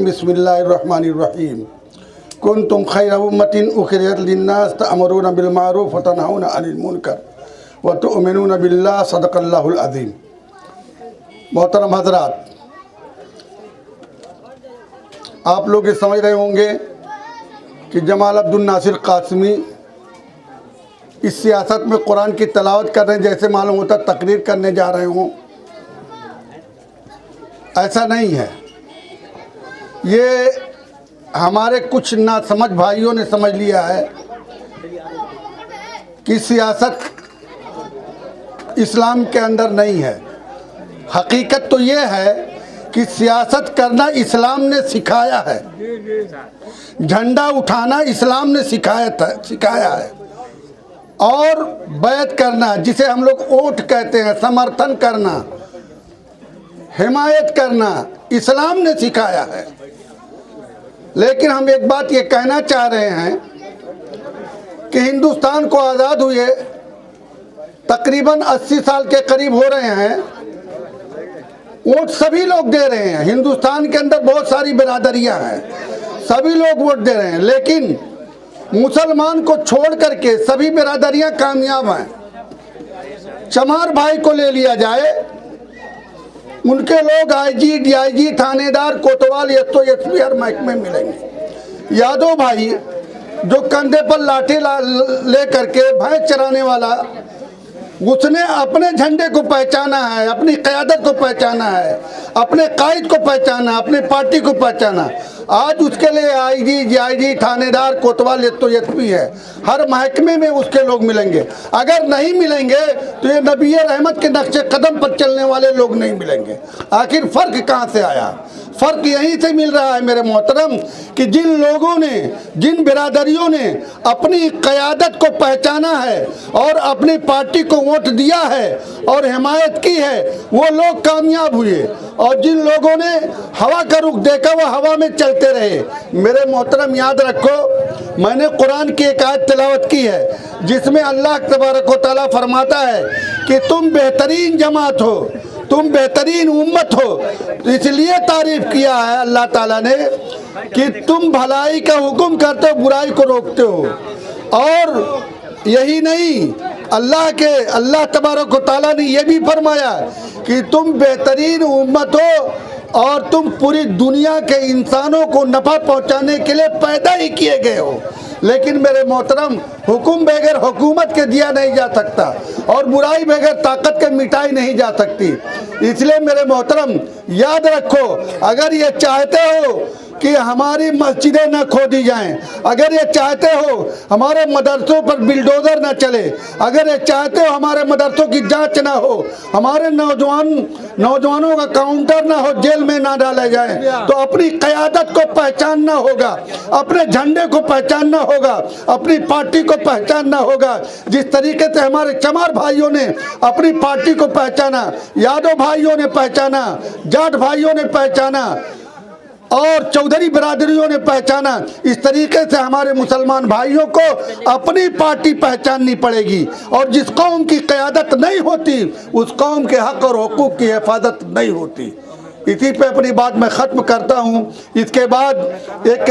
रजीम बिस्मिल्लाहिर्रहमानिर्रहीम कुन्तुम खैरा उम्मतिन उखरिजत लिन्नास तअमुरूना बिल मारूफ व तनहौना अनिल मुनकर व तु'मिनूना बिल्लाह सदक़ल्लाहुल अज़ीम। मोहतरम हज़रात, आप लोग ये समझ रहे होंगे कि जमाल अब्दुल नासिर कासमी इस सियासत में कुरान की तलावत कर रहे हैं, जैसे मालूम होता तकरीर करने जा रहे हों। ऐसा नहीं है। ये हमारे कुछ नासमझ भाइयों ने समझ लिया है कि सियासत इस्लाम के अंदर नहीं है। हकीकत तो ये है कि सियासत करना इस्लाम ने सिखाया है, झंडा उठाना इस्लाम ने सिखाया है, और बैत करना, जिसे हम लोग वोट कहते हैं, समर्थन करना, हिमायत करना, इस्लाम ने सिखाया है। लेकिन हम एक बात ये कहना चाह रहे हैं कि हिंदुस्तान को आज़ाद हुए तकरीबन 80 साल के करीब हो रहे हैं। वोट सभी लोग दे रहे हैं। हिंदुस्तान के अंदर बहुत सारी बिरादरियां हैं, सभी लोग वोट दे रहे हैं, लेकिन मुसलमान को छोड़ करके सभी बिरादरियां कामयाब हैं। चमार भाई को ले लिया जाए, उनके लोग आईजी, डीआईजी, थानेदार, कोतवाल, एसपी हर महकमे मिलेंगे। यादव भाई जो कंधे पर लाठी ले करके भैंस चराने वाला, उसने अपने झंडे को पहचाना है, अपनी क़यादत को पहचाना है, अपने कायद को पहचाना, अपने पार्टी को पहचाना। आज उसके लिए आईजी, डीआईजी, थानेदार, कोतवाल, एसपी है। हर महकमे में उसके लोग मिलेंगे। अगर नहीं मिलेंगे तो ये नबी रहमत के नक्शे कदम पर चलने वाले लोग नहीं मिलेंगे। आखिर फ़र्क कहाँ से आया? फ़र्क यहीं से मिल रहा है मेरे मोहतरम कि जिन लोगों ने, जिन बिरादरियों ने अपनी क़यादत को पहचाना है और अपनी पार्टी को वोट दिया है और हिमायत की है, वो लोग कामयाब हुए। और जिन लोगों ने हवा का रुख देखा, वो हवा में चलते रहे। मेरे मोहतरम याद रखो, मैंने कुरान की एक आयत तिलावत की है जिसमें अल्लाह तबारक व तआला फरमाता है कि तुम बेहतरीन जमात हो, तुम बेहतरीन उम्मत हो। इसलिए तारीफ किया है अल्लाह ताला ने कि तुम भलाई का हुक्म करते हो, बुराई को रोकते हो। और यही नहीं, अल्लाह तबारक व तआला ने यह भी फरमाया कि तुम बेहतरीन उम्मत हो और तुम पूरी दुनिया के इंसानों को नफ़ा पहुंचाने के लिए पैदा ही किए गए हो। लेकिन मेरे मोहतरम, हुक्म बगैर हुकूमत के दिया नहीं जा सकता और बुराई बगैर ताकत के मिटाई नहीं जा सकती। इसलिए मेरे मोहतरम याद रखो, अगर ये चाहते हो कि हमारी मस्जिदें न खोदी जाएं, अगर ये चाहते हो हमारे मदरसों पर बिल्डोज़र न चले, अगर ये चाहते हो हमारे मदरसों की जांच ना हो, हमारे नौजवानों का काउंटर ना हो, जेल में ना डाले जाएं, तो अपनी क़यादत को पहचानना होगा, अपने झंडे को पहचानना होगा, अपनी पार्टी को पहचानना होगा। जिस तरीके से हमारे चमार भाइयों ने अपनी पार्टी को पहचाना, यादव भाइयों ने पहचाना, जाट भाइयों ने पहचाना और चौधरी बिरादरियों ने पहचाना, इस तरीके से हमारे मुसलमान भाइयों को अपनी पार्टी पहचाननी पड़ेगी। और जिस कौम की क़यादत नहीं होती, उस कौम के हक़ और हुकूक़ की हिफाजत नहीं होती। इसी पे अपनी बात मैं ख़त्म करता हूँ। इसके बाद एक